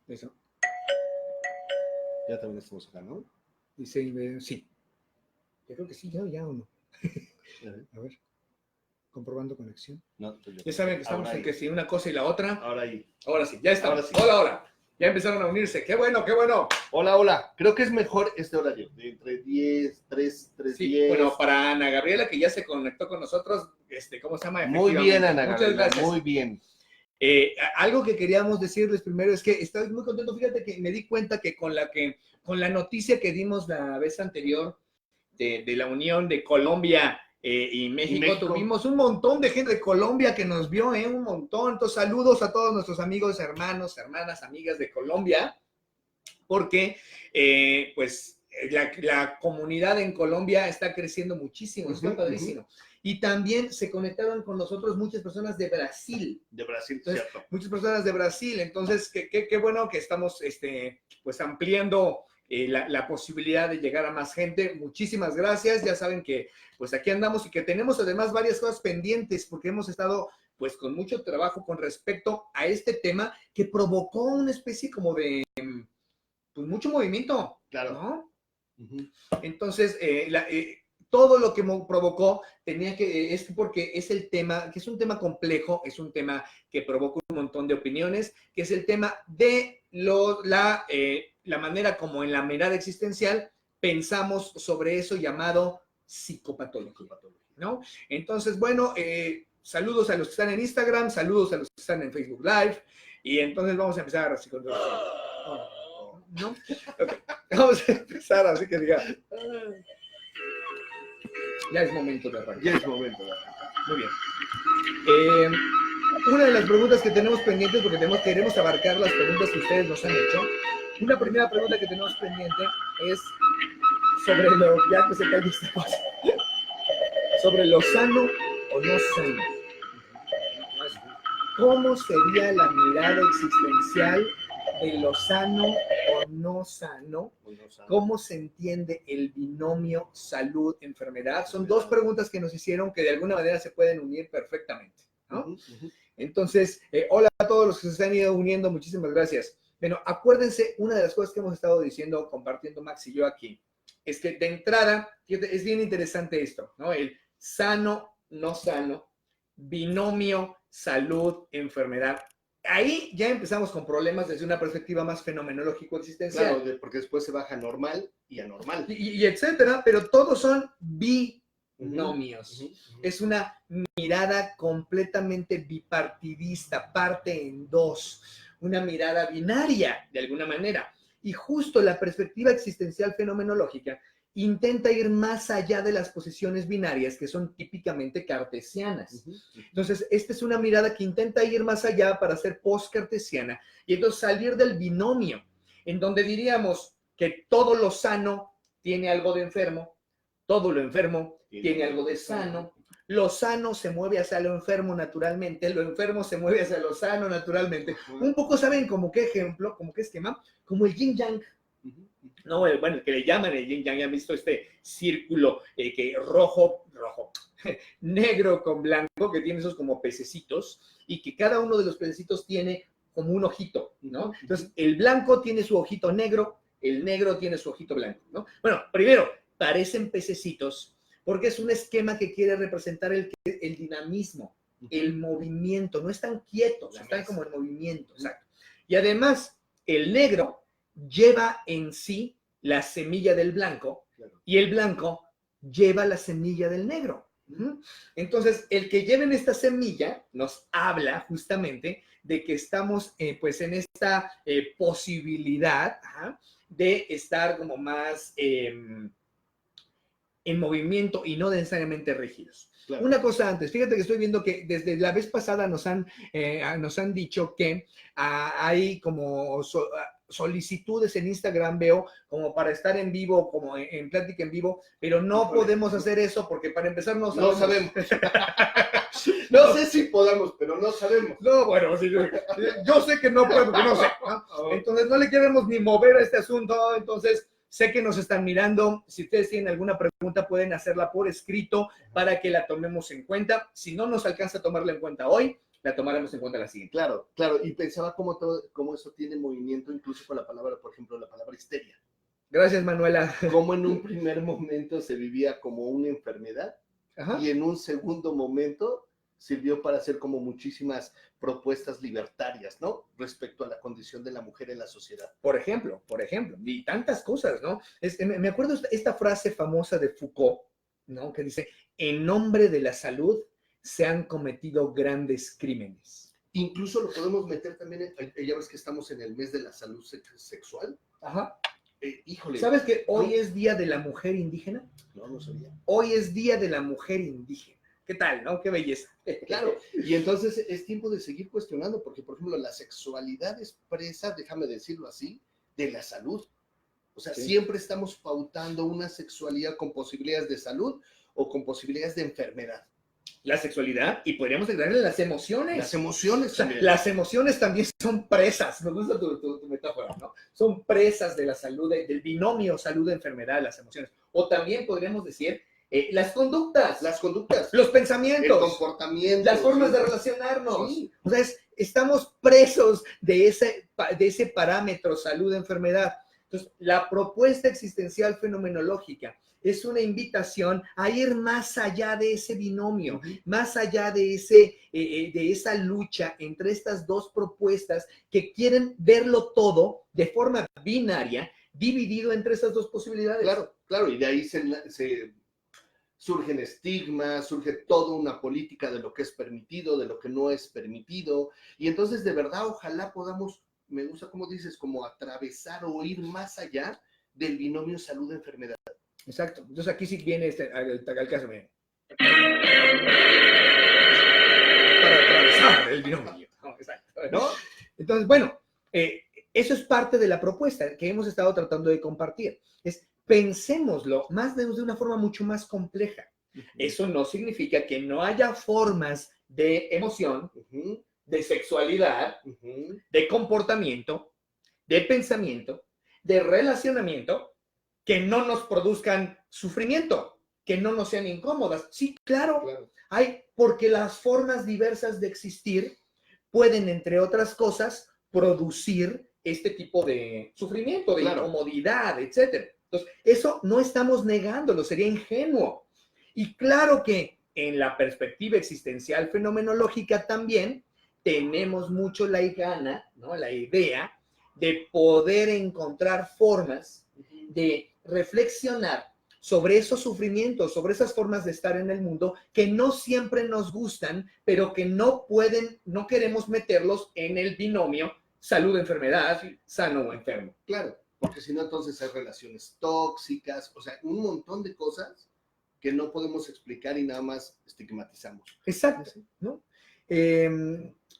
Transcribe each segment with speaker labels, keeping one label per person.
Speaker 1: Eso.
Speaker 2: Ya también estamos acá, ¿no?
Speaker 1: Dice, sí. Yo creo que sí, ya o no. A ver. Comprobando conexión.
Speaker 2: No,
Speaker 1: ya saben que estamos en que si una cosa y la otra.
Speaker 2: Ahora ahí.
Speaker 1: Ahora sí, ya estamos.
Speaker 2: Ahora sí.
Speaker 1: Hola. Ya empezaron a unirse. ¡Qué bueno, qué bueno!
Speaker 2: Hola. Creo que es mejor este horario. De entre 10, 3,
Speaker 1: Sí,
Speaker 2: 10.
Speaker 1: bueno, para Ana Gabriela, que ya se conectó con nosotros, ¿cómo se llama?
Speaker 2: Muy bien, Ana
Speaker 1: Muchas
Speaker 2: Gabriela,
Speaker 1: gracias.
Speaker 2: muy bien.
Speaker 1: Algo que queríamos decirles primero es que estoy muy contento. Fíjate que me di cuenta que con la noticia que dimos la vez anterior de la unión de Colombia y México, tuvimos un montón de gente de Colombia que nos vio, un montón. Entonces, saludos a todos nuestros amigos, hermanos, hermanas, amigas de Colombia, porque pues la comunidad en Colombia está creciendo muchísimo, está padrísimo. Y también se conectaron con nosotros muchas personas de Brasil.
Speaker 2: De Brasil,
Speaker 1: entonces,
Speaker 2: cierto.
Speaker 1: Muchas personas de Brasil. Entonces, qué bueno que estamos pues ampliando la posibilidad de llegar a más gente. Muchísimas gracias. Ya saben que pues aquí andamos y que tenemos además varias cosas pendientes porque hemos estado pues con mucho trabajo con respecto a este tema que provocó una especie como de pues mucho movimiento,
Speaker 2: claro,
Speaker 1: ¿no? Entonces, todo lo que provocó es porque es el tema, que es un tema complejo, es un tema que provoca un montón de opiniones, que es el tema de la manera como en la mirada existencial pensamos sobre eso llamado psicopatología, ¿no? Entonces, bueno, saludos a los que están en Instagram, saludos a los que están en Facebook Live, y entonces vamos a empezar así con todo. ¿No? Okay. Vamos a empezar así que diga. Ya es momento de arrancar. Muy bien. Una de las preguntas que tenemos pendientes, porque queremos abarcar las preguntas que ustedes nos han hecho. Una primera pregunta que tenemos pendiente es sobre ya que se cae esta cosa, sobre lo sano o no sano. ¿Cómo sería la mirada existencial de lo sano o no sano? ¿Cómo se entiende el binomio salud-enfermedad? Son dos preguntas que nos hicieron que de alguna manera se pueden unir perfectamente, ¿no? Entonces, hola a todos los que se han ido uniendo, muchísimas gracias. Bueno, acuérdense, una de las cosas que hemos estado diciendo, compartiendo Max y yo aquí, es que de entrada, fíjate, es bien interesante esto, ¿no? El sano, no sano, binomio salud-enfermedad. Ahí ya empezamos con problemas desde una perspectiva más fenomenológico-existencial.
Speaker 2: Claro, porque después se baja normal y anormal.
Speaker 1: Y etcétera, pero todos son binomios. Es una mirada completamente bipartidista, parte en dos, una mirada binaria, de alguna manera. Y justo la perspectiva existencial fenomenológica intenta ir más allá de las posiciones binarias que son típicamente cartesianas. Entonces, esta es una mirada que intenta ir más allá para ser post-cartesiana y entonces salir del binomio, en donde diríamos que todo lo sano tiene algo de enfermo, todo lo enfermo tiene algo de sano, lo sano se mueve hacia lo enfermo naturalmente, lo enfermo se mueve hacia lo sano naturalmente. Un poco, ¿saben como qué ejemplo, como qué esquema? Como el yin-yang. No, bueno, que le llaman el yin yang, ya han visto este círculo que rojo, negro con blanco, que tiene esos como pececitos, y que cada uno de los pececitos tiene como un ojito, ¿no? Entonces, el blanco tiene su ojito negro, el negro tiene su ojito blanco, ¿no? Bueno, primero, parecen pececitos, porque es un esquema que quiere representar el dinamismo, el movimiento, no están quietos, están como en movimiento, exacto. Y además, el negro lleva en sí la semilla del blanco, y el blanco lleva la semilla del negro. Entonces, el que lleven esta semilla nos habla justamente de que estamos pues en esta posibilidad de estar como más en movimiento y no necesariamente rígidos. Claro. Una cosa antes, fíjate que estoy viendo que desde la vez pasada nos han dicho que hay como solicitudes en Instagram, veo, como para estar en vivo, como en plática en vivo, pero no podemos hacer eso porque para empezar no sabemos.
Speaker 2: No sé si podamos, pero no sabemos.
Speaker 1: No, bueno, sí, yo sé que no puedo, no sé. ¿No? Entonces no le queremos ni mover a este asunto, entonces sé que nos están mirando. Si ustedes tienen alguna pregunta, pueden hacerla por escrito para que la tomemos en cuenta. Si no nos alcanza a tomarla en cuenta hoy, la tomáramos en cuenta la siguiente.
Speaker 2: Claro, claro, y pensaba cómo eso tiene movimiento incluso con la palabra, por ejemplo, la palabra histeria.
Speaker 1: Gracias, Manuela.
Speaker 2: Cómo en un primer momento se vivía como una enfermedad. Ajá. Y en un segundo momento sirvió para hacer como muchísimas propuestas libertarias, ¿no? Respecto a la condición de la mujer en la sociedad.
Speaker 1: Por ejemplo, y tantas cosas, ¿no? Me acuerdo esta frase famosa de Foucault, ¿no? Que dice, en nombre de la salud se han cometido grandes crímenes.
Speaker 2: Incluso lo podemos meter también, ya ves que estamos en el mes de la salud sexual.
Speaker 1: Ajá.
Speaker 2: Híjole.
Speaker 1: ¿Sabes que hoy es Día de la Mujer Indígena?
Speaker 2: No, no sabía.
Speaker 1: Hoy es Día de la Mujer Indígena. ¿Qué tal, no? Qué belleza.
Speaker 2: Claro, y entonces es tiempo de seguir cuestionando, porque, por ejemplo, la sexualidad es presa, déjame decirlo así, de la salud. O sea, sí, siempre estamos pautando una sexualidad con posibilidades de salud o con posibilidades de enfermedad.
Speaker 1: La sexualidad, y podríamos agregarle las emociones.
Speaker 2: Las emociones también.
Speaker 1: O sea, las emociones también son presas, me gusta tu metáfora, ¿no? Son presas de la salud, del binomio salud-enfermedad, las emociones. O también podríamos decir las conductas, los pensamientos,
Speaker 2: el comportamiento,
Speaker 1: las formas de relacionarnos. Sí. O sea, estamos presos de ese parámetro salud-enfermedad. Entonces, la propuesta existencial fenomenológica es una invitación a ir más allá de ese binomio, más allá de esa lucha entre estas dos propuestas que quieren verlo todo de forma binaria, dividido entre esas dos posibilidades.
Speaker 2: Claro, claro, y de ahí surgen estigmas, surge toda una política de lo que es permitido, de lo que no es permitido, y entonces de verdad ojalá podamos, me gusta como dices, como atravesar o ir más allá del binomio salud-enfermedad.
Speaker 1: Exacto, entonces aquí sí viene al caso, miren. Para atravesar el binomio, exacto, ¿no? Entonces, bueno, eso es parte de la propuesta que hemos estado tratando de compartir, es pensémoslo más de una forma mucho más compleja. Eso no significa que no haya formas de emoción, de sexualidad, de comportamiento, de pensamiento, de relacionamiento, que no nos produzcan sufrimiento, que no nos sean incómodas. Sí, claro. Hay, porque las formas diversas de existir pueden, entre otras cosas, producir este tipo de sufrimiento, de incomodidad, etc. Entonces, eso no estamos negándolo, sería ingenuo. Y claro que en la perspectiva existencial fenomenológica también tenemos mucho la gana, ¿no? La idea de poder encontrar formas de reflexionar sobre esos sufrimientos, sobre esas formas de estar en el mundo que no siempre nos gustan, pero que no queremos meterlos en el binomio salud-enfermedad, sano o enfermo.
Speaker 2: Claro, porque si no entonces hay relaciones tóxicas, o sea, un montón de cosas que no podemos explicar y nada más estigmatizamos.
Speaker 1: Exacto, ¿no?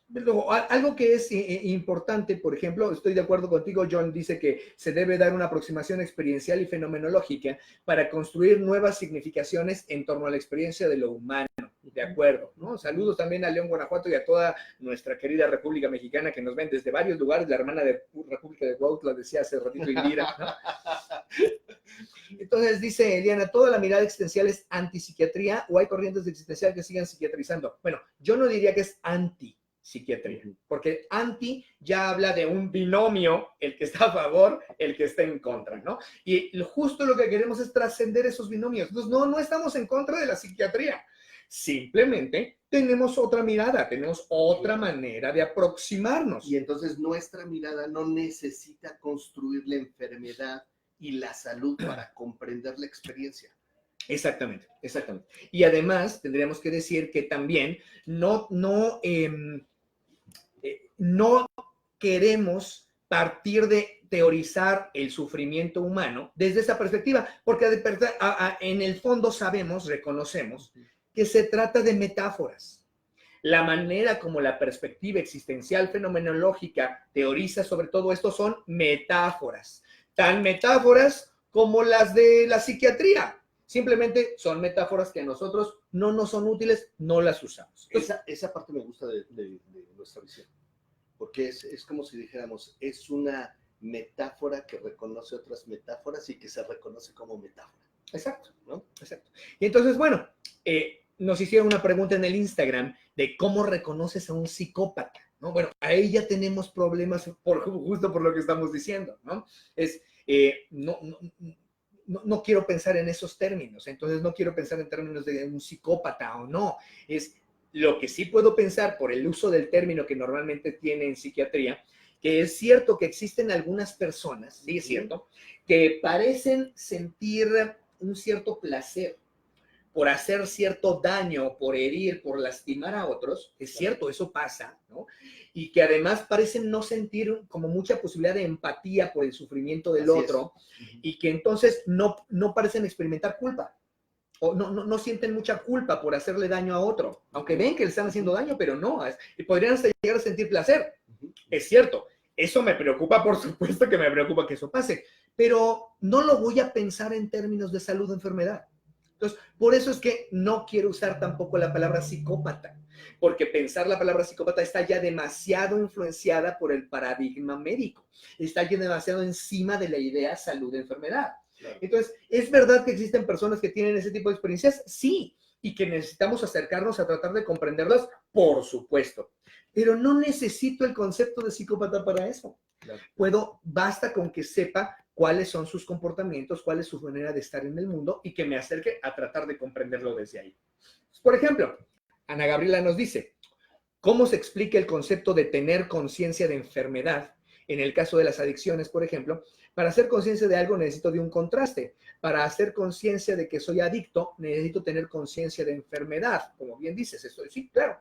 Speaker 1: Luego, algo que es importante, por ejemplo, estoy de acuerdo contigo, John, dice que se debe dar una aproximación experiencial y fenomenológica para construir nuevas significaciones en torno a la experiencia de lo humano. De acuerdo, ¿no? Saludos también a León, Guanajuato y a toda nuestra querida República Mexicana que nos ven desde varios lugares. La hermana de República de Cuautla decía hace ratito Indira, ¿no? Entonces dice Eliana, ¿toda la mirada existencial es antipsiquiatría o hay corrientes de existencial que sigan psiquiatrizando? Bueno, yo no diría que es antipsiquiatría, porque anti ya habla de un binomio, el que está a favor, el que está en contra, ¿no? Y justo lo que queremos es trascender esos binomios. Entonces, no estamos en contra de la psiquiatría. Simplemente tenemos otra mirada, tenemos otra manera de aproximarnos.
Speaker 2: Y entonces nuestra mirada no necesita construir la enfermedad y la salud para comprender la experiencia.
Speaker 1: Exactamente. Y además tendríamos que decir que también no queremos partir de teorizar el sufrimiento humano desde esa perspectiva, porque en el fondo reconocemos que se trata de metáforas. La manera como la perspectiva existencial fenomenológica teoriza sobre todo esto son metáforas, tan metáforas como las de la psiquiatría. Simplemente son metáforas que a nosotros no nos son útiles, no las usamos.
Speaker 2: Esa parte me gusta de nuestra visión, porque es como si dijéramos, es una metáfora que reconoce otras metáforas y que se reconoce como metáfora.
Speaker 1: Exacto, ¿no? Exacto. Y entonces, bueno, nos hicieron una pregunta en el Instagram de cómo reconoces a un psicópata, ¿no? Bueno, ahí ya tenemos problemas justo por lo que estamos diciendo, ¿no? No quiero pensar en esos términos, entonces no quiero pensar en términos de un psicópata o no, es lo que sí puedo pensar por el uso del término que normalmente tiene en psiquiatría, que es cierto que existen algunas personas, sí es cierto, que parecen sentir un cierto placer por hacer cierto daño, por herir, por lastimar a otros, es cierto, eso pasa, ¿no? Y que además parecen no sentir como mucha posibilidad de empatía por el sufrimiento del otro, y que entonces no parecen experimentar culpa, o no sienten mucha culpa por hacerle daño a otro, aunque ven que le están haciendo daño, pero no, podrían hasta llegar a sentir placer. Es cierto, eso me preocupa, por supuesto que me preocupa que eso pase, pero no lo voy a pensar en términos de salud o enfermedad. Entonces, por eso es que no quiero usar tampoco la palabra psicópata, porque pensar la palabra psicópata está ya demasiado influenciada por el paradigma médico, está ya demasiado encima de la idea salud-enfermedad. Claro. Entonces, ¿es verdad que existen personas que tienen ese tipo de experiencias? Sí, y que necesitamos acercarnos a tratar de comprenderlas, por supuesto. Pero no necesito el concepto de psicópata para eso. Claro. Basta con que sepa cuáles son sus comportamientos, cuál es su manera de estar en el mundo y que me acerque a tratar de comprenderlo desde ahí. Por ejemplo, Ana Gabriela nos dice, ¿cómo se explica el concepto de tener conciencia de enfermedad? En el caso de las adicciones, por ejemplo, para hacer conciencia de algo necesito de un contraste. Para hacer conciencia de que soy adicto, necesito tener conciencia de enfermedad. Como bien dices, eso sí, claro.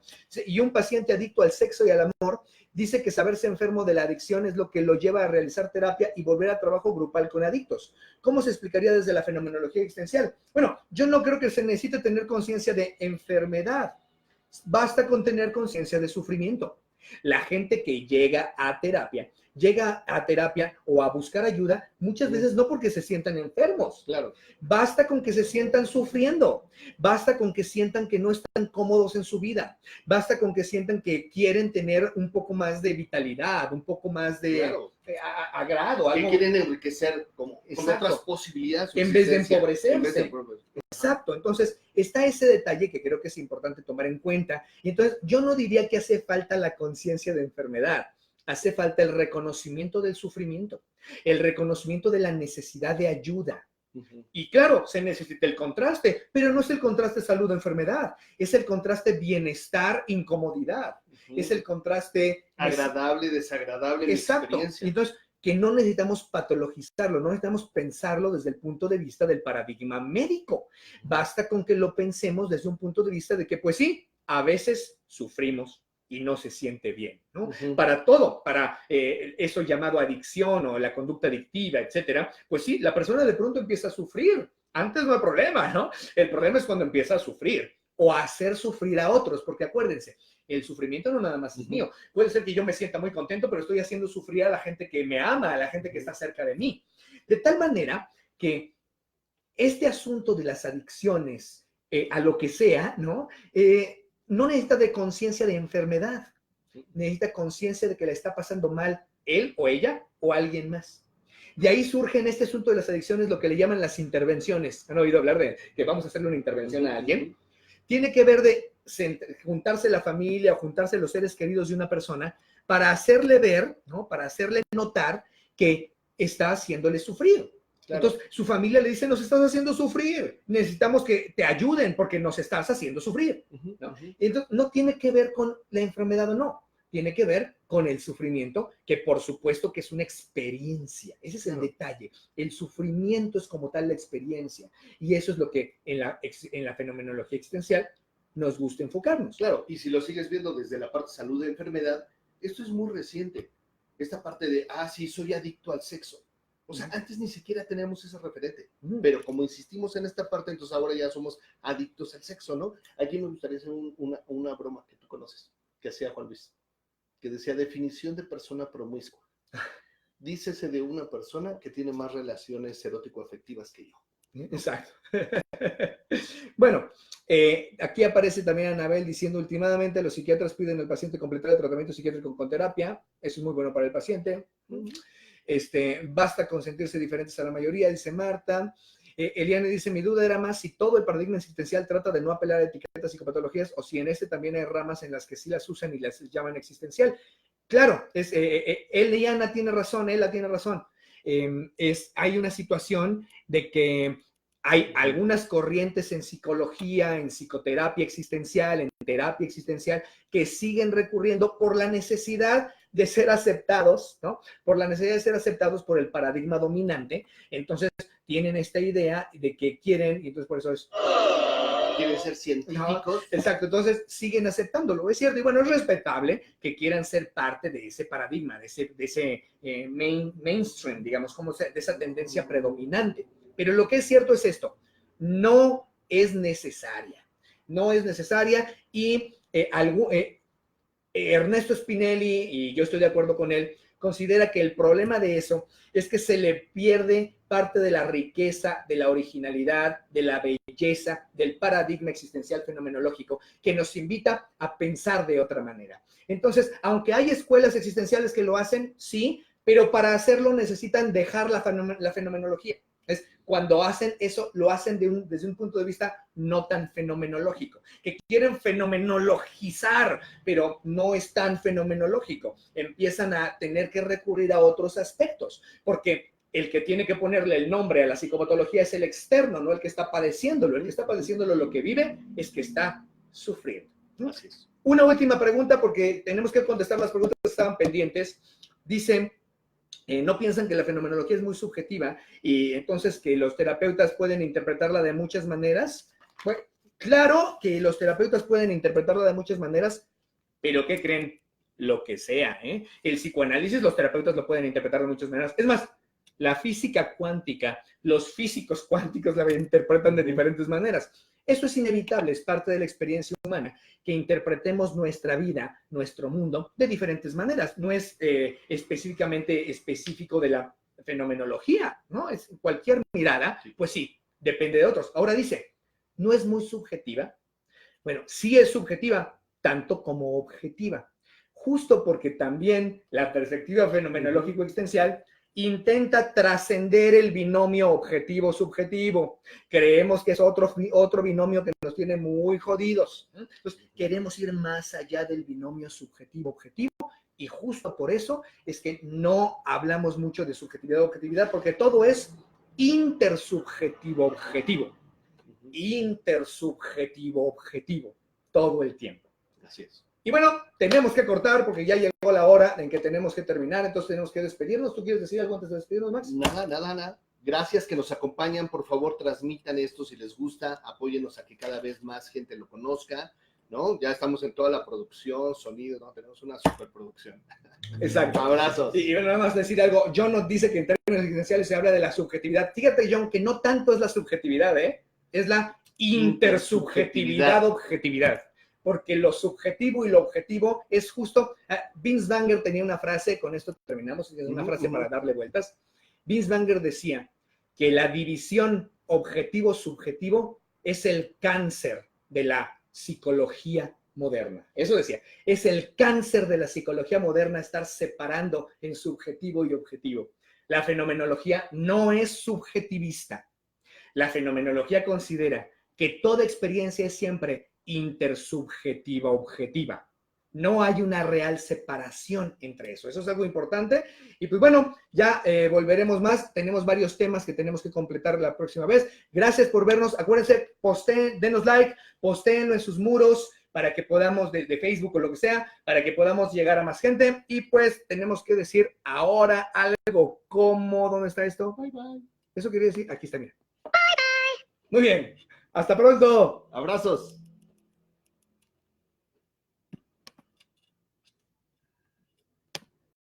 Speaker 1: Y un paciente adicto al sexo y al amor dice que saberse enfermo de la adicción es lo que lo lleva a realizar terapia y volver a trabajo grupal con adictos. ¿Cómo se explicaría desde la fenomenología existencial? Bueno, yo no creo que se necesite tener conciencia de enfermedad. Basta con tener conciencia de sufrimiento. La gente que llega a terapia o a buscar ayuda, muchas veces no porque se sientan enfermos. Claro. Basta con que se sientan sufriendo. Basta con que sientan que no están cómodos en su vida. Basta con que sientan que quieren tener un poco más de vitalidad, un poco más de agrado.
Speaker 2: Que quieren enriquecer con otras posibilidades.
Speaker 1: En vez de empobrecerse. Exacto. Entonces, está ese detalle que creo que es importante tomar en cuenta. Y entonces, yo no diría que hace falta la conciencia de enfermedad. Hace falta el reconocimiento del sufrimiento, el reconocimiento de la necesidad de ayuda. Y claro, se necesita el contraste, pero no es el contraste salud-enfermedad, es el contraste bienestar-incomodidad, es el contraste
Speaker 2: agradable, desagradable.
Speaker 1: Exacto. Entonces, que no necesitamos patologizarlo, no necesitamos pensarlo desde el punto de vista del paradigma médico. Basta con que lo pensemos desde un punto de vista de que, pues sí, a veces sufrimos y no se siente bien, ¿no? Para todo, para eso llamado adicción o la conducta adictiva, etcétera, pues sí, la persona de pronto empieza a sufrir. Antes no hay problema, ¿no? El problema es cuando empieza a sufrir o a hacer sufrir a otros, porque acuérdense, el sufrimiento no nada más es mío. Puede ser que yo me sienta muy contento, pero estoy haciendo sufrir a la gente que me ama, a la gente que está cerca de mí. De tal manera que este asunto de las adicciones a lo que sea, ¿no? No necesita de conciencia de enfermedad, necesita conciencia de que le está pasando mal él o ella o alguien más. De ahí surge en este asunto de las adicciones lo que le llaman las intervenciones. ¿Han oído hablar de que vamos a hacerle una intervención a alguien? Tiene que ver de juntarse la familia o juntarse los seres queridos de una persona para hacerle ver, ¿no? Para hacerle notar que está haciéndole sufrir. Claro. Entonces, su familia le dice, nos estás haciendo sufrir, necesitamos que te ayuden porque nos estás haciendo sufrir, ¿no? Entonces, no tiene que ver con la enfermedad o no, tiene que ver con el sufrimiento, que por supuesto que es una experiencia, ese es el detalle, el sufrimiento es como tal la experiencia, y eso es lo que en la fenomenología existencial nos gusta enfocarnos.
Speaker 2: Claro, y si lo sigues viendo desde la parte salud de enfermedad, esto es muy reciente, esta parte de, sí, soy adicto al sexo. O sea, antes ni siquiera teníamos ese referente, pero como insistimos en esta parte, entonces ahora ya somos adictos al sexo, ¿no? Aquí me gustaría hacer una broma que tú conoces, que hacía Juan Luis, que decía definición de persona promiscua. Dícese de una persona que tiene más relaciones erótico-afectivas que yo.
Speaker 1: Exacto. Bueno, aquí aparece también Anabel diciendo, últimamente los psiquiatras piden al paciente completar el tratamiento psiquiátrico con terapia, eso es muy bueno para el paciente. Basta con sentirse diferentes a la mayoría, dice Marta. Eliane dice, mi duda era más si todo el paradigma existencial trata de no apelar a etiquetas y psicopatologías o si en este también hay ramas en las que sí las usan y las llaman existencial. Claro, Eliana tiene razón, Ella tiene razón. Hay una situación de que hay algunas corrientes en psicología, en psicoterapia existencial, en terapia existencial, que siguen recurriendo por la necesidad de ser aceptados, ¿no? Por la necesidad de ser aceptados por el paradigma dominante. Entonces, tienen esta idea de que quieren, y entonces por eso es...
Speaker 2: Quieren ser científicos.
Speaker 1: No, exacto, entonces siguen aceptándolo, es cierto, y bueno, es respetable que quieran ser parte de ese paradigma, de ese mainstream, digamos, como de esa tendencia predominante. Pero lo que es cierto es esto, no es necesaria y Ernesto Spinelli, y yo estoy de acuerdo con él, considera que el problema de eso es que se le pierde parte de la riqueza, de la originalidad, de la belleza, del paradigma existencial fenomenológico, que nos invita a pensar de otra manera. Entonces, aunque hay escuelas existenciales que lo hacen, sí, pero para hacerlo necesitan dejar la fenomenología. Es cuando hacen eso, lo hacen desde un punto de vista no tan fenomenológico, que quieren fenomenologizar, pero no es tan fenomenológico. Empiezan a tener que recurrir a otros aspectos, porque el que tiene que ponerle el nombre a la psicopatología es el externo, no el que está padeciéndolo. El que está padeciéndolo, lo que vive es que está sufriendo.
Speaker 2: Así es.
Speaker 1: Una última pregunta, porque tenemos que contestar las preguntas que estaban pendientes. Dicen... no piensan que la fenomenología es muy subjetiva y entonces que los terapeutas pueden interpretarla de muchas maneras. Bueno, claro que los terapeutas pueden interpretarla de muchas maneras, pero ¿qué creen? Lo que sea, ¿eh? El psicoanálisis, los terapeutas lo pueden interpretar de muchas maneras. Es más, la física cuántica, los físicos cuánticos la interpretan de diferentes maneras. Eso es inevitable, es parte de la experiencia humana, que interpretemos nuestra vida, nuestro mundo, de diferentes maneras. No es específicamente específico de la fenomenología, ¿no? Es cualquier mirada, pues sí, depende de otros. Ahora dice, ¿no es muy subjetiva? Bueno, sí es subjetiva, tanto como objetiva. Justo porque también la perspectiva fenomenológico-existencial intenta trascender el binomio objetivo-subjetivo. Creemos que es otro binomio que nos tiene muy jodidos. Entonces, queremos ir más allá del binomio subjetivo-objetivo y justo por eso es que no hablamos mucho de subjetividad-objetividad, porque todo es intersubjetivo-objetivo. Intersubjetivo-objetivo, todo el tiempo.
Speaker 2: Así es.
Speaker 1: Y bueno, tenemos que cortar porque ya llegó la hora en que tenemos que terminar, entonces tenemos que despedirnos. ¿Tú quieres decir algo antes de despedirnos, Max?
Speaker 2: Nada. Gracias que nos acompañan. Por favor, transmitan esto si les gusta. Apóyennos a que cada vez más gente lo conozca, ¿no? Ya estamos en toda la producción, sonido, ¿no? Tenemos una superproducción.
Speaker 1: Exacto.
Speaker 2: Abrazos.
Speaker 1: Y nada más decir algo. John nos dice que en términos existenciales se habla de la subjetividad. Fíjate, John, que no tanto es la subjetividad, es la intersubjetividad-objetividad. Porque lo subjetivo y lo objetivo es justo... Vince Wanger tenía una frase, con esto terminamos, es una frase para darle vueltas. Vince Wanger decía que la división objetivo-subjetivo es el cáncer de la psicología moderna. Eso decía, es el cáncer de la psicología moderna estar separando en subjetivo y objetivo. La fenomenología no es subjetivista. La fenomenología considera que toda experiencia es siempre intersubjetiva objetiva. No hay una real separación entre eso. Eso es algo importante. Y pues bueno, ya volveremos más. Tenemos varios temas que tenemos que completar la próxima vez. Gracias por vernos. Acuérdense, posteen, denos like, postéenlo en sus muros para que podamos, de Facebook o lo que sea, para que podamos llegar a más gente. Y pues tenemos que decir ahora algo. ¿Cómo? ¿Dónde está esto?
Speaker 2: Bye, bye.
Speaker 1: Eso quería decir. Aquí está, mira. Bye, bye. Muy bien. Hasta pronto.
Speaker 2: Abrazos.